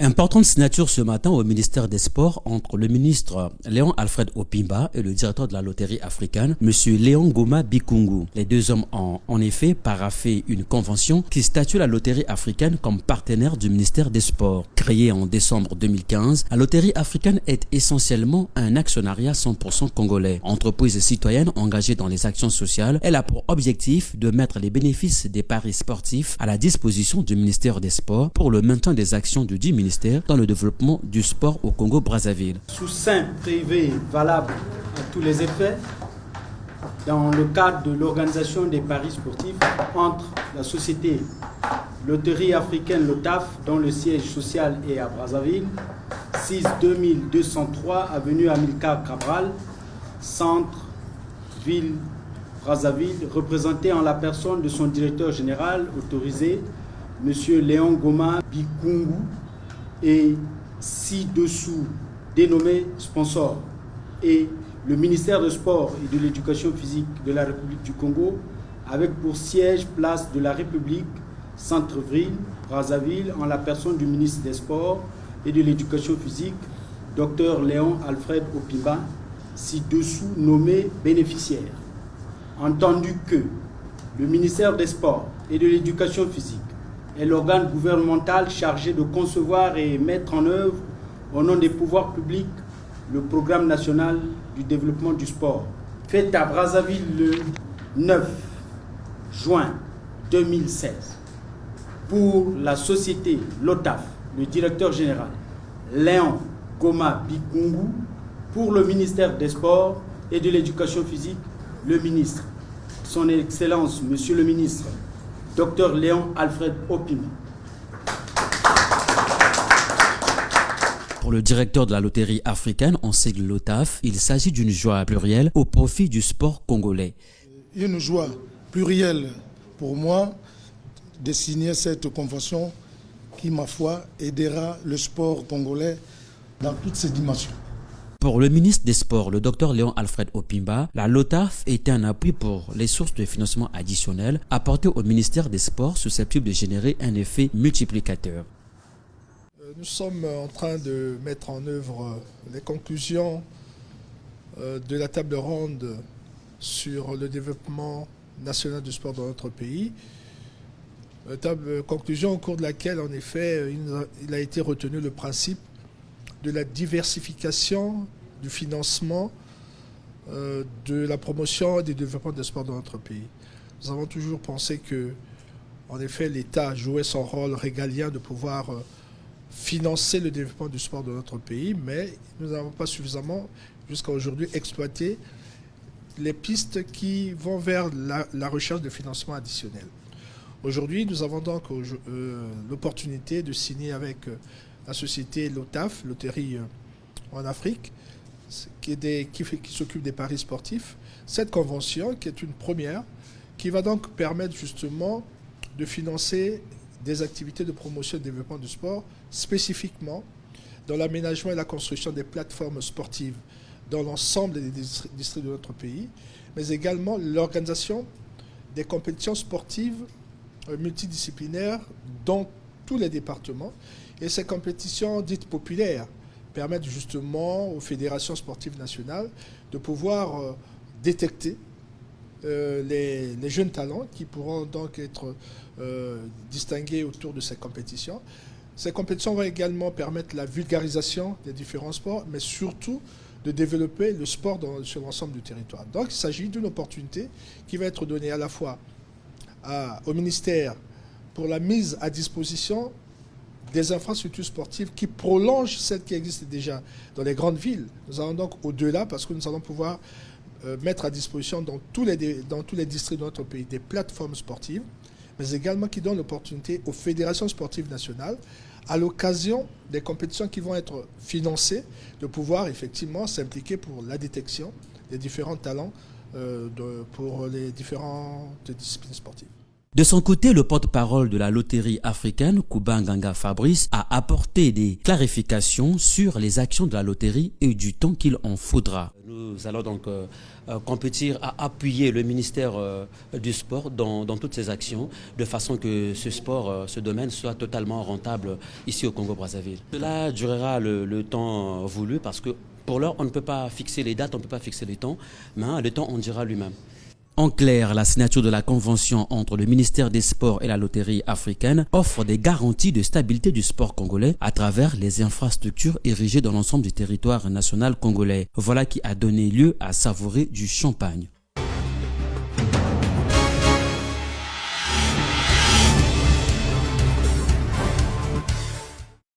Importante signature ce matin au ministère des Sports entre le ministre Léon Alfred Opimba et le directeur de la loterie africaine, M. Léon Goma Bikungu. Les deux hommes ont en effet paraphé une convention qui statue la loterie africaine comme partenaire du ministère des Sports. Créée en décembre 2015, la loterie africaine est essentiellement un actionnariat 100% congolais. Entreprise citoyenne engagée dans les actions sociales, elle a pour objectif de mettre les bénéfices des paris sportifs à la disposition du ministère des Sports pour le maintien des actions du dit ministère dans le développement du sport au Congo-Brazzaville. Sous seing privé valable à tous les effets, dans le cadre de l'organisation des paris sportifs entre la société Loterie africaine LOTAF, dont le siège social est à Brazzaville, 6-2203 avenue Amilcar Cabral, centre, ville Brazzaville, représenté en la personne de son directeur général autorisé, M. Léon Goma Bikungu, et ci-dessous dénommé sponsor, et le ministère des Sports et de l'Éducation physique de la République du Congo, avec pour siège place de la République, centre-ville, Brazzaville, en la personne du ministre des Sports et de l'Éducation physique, Dr Léon Alfred Opimba, ci-dessous nommé bénéficiaire. Entendu que le ministère des Sports et de l'Éducation physique est l'organe gouvernemental chargé de concevoir et mettre en œuvre, au nom des pouvoirs publics, le programme national du développement du sport. Fait à Brazzaville le 9 juin 2016, pour la société LOTAF, le directeur général Léon Goma Bikungu, pour le ministère des Sports et de l'Éducation physique, le ministre, son Excellence, Monsieur le ministre, Dr Léon Alfred Opimba. Pour le directeur de la loterie africaine, en sigle LOTAF, il s'agit d'une joie plurielle au profit du sport congolais. Une joie plurielle pour moi de signer cette convention qui, ma foi, aidera le sport congolais dans toutes ses dimensions. Pour le ministre des Sports, le Dr Léon Alfred Opimba, la LOTAF était un appui pour les sources de financement additionnelles apportées au ministère des Sports susceptibles de générer un effet multiplicateur. Nous sommes en train de mettre en œuvre les conclusions de la table ronde sur le développement national du sport dans notre pays. Conclusion au cours de laquelle, en effet, il a été retenu le principe de la diversification du financement de la promotion et du développement des sports dans notre pays. Nous avons toujours pensé que, en effet, l'État jouait son rôle régalien de pouvoir financer le développement du sport de notre pays, mais nous n'avons pas suffisamment, jusqu'à aujourd'hui, exploité les pistes qui vont vers la recherche de financement additionnel. Aujourd'hui, nous avons donc l'opportunité de signer avec la société LOTAF, Loterie en Afrique, qui s'occupe des paris sportifs, cette convention qui est une première, qui va donc permettre justement de financer des activités de promotion et de développement du sport, spécifiquement dans l'aménagement et la construction des plateformes sportives dans l'ensemble des districts de notre pays, mais également l'organisation des compétitions sportives multidisciplinaires dans tous les départements. Et ces compétitions dites populaires permettent justement aux fédérations sportives nationales de pouvoir détecter les jeunes talents qui pourront donc être distingués autour de ces compétitions. Ces compétitions vont également permettre la vulgarisation des différents sports, mais surtout de développer le sport sur l'ensemble du territoire. Donc il s'agit d'une opportunité qui va être donnée à la fois au ministère pour la mise à disposition des infrastructures sportives qui prolongent celles qui existent déjà dans les grandes villes. Nous allons donc au-delà parce que nous allons pouvoir mettre à disposition dans tous les districts de notre pays des plateformes sportives, mais également qui donnent l'opportunité aux fédérations sportives nationales, à l'occasion des compétitions qui vont être financées, de pouvoir effectivement s'impliquer pour la détection des différents talents pour les différentes disciplines sportives. De son côté, le porte-parole de la loterie africaine, Kubanganga Fabrice, a apporté des clarifications sur les actions de la loterie et du temps qu'il en faudra. Nous allons donc compétir à appuyer le ministère du sport dans toutes ses actions, de façon que ce sport, ce domaine soit totalement rentable ici au Congo-Brazzaville. Cela durera le temps voulu parce que pour l'heure, on ne peut pas fixer les dates, on ne peut pas fixer les temps, mais le temps on dira lui-même. En clair, la signature de la convention entre le ministère des Sports et la loterie africaine offre des garanties de stabilité du sport congolais à travers les infrastructures érigées dans l'ensemble du territoire national congolais. Voilà qui a donné lieu à savourer du champagne.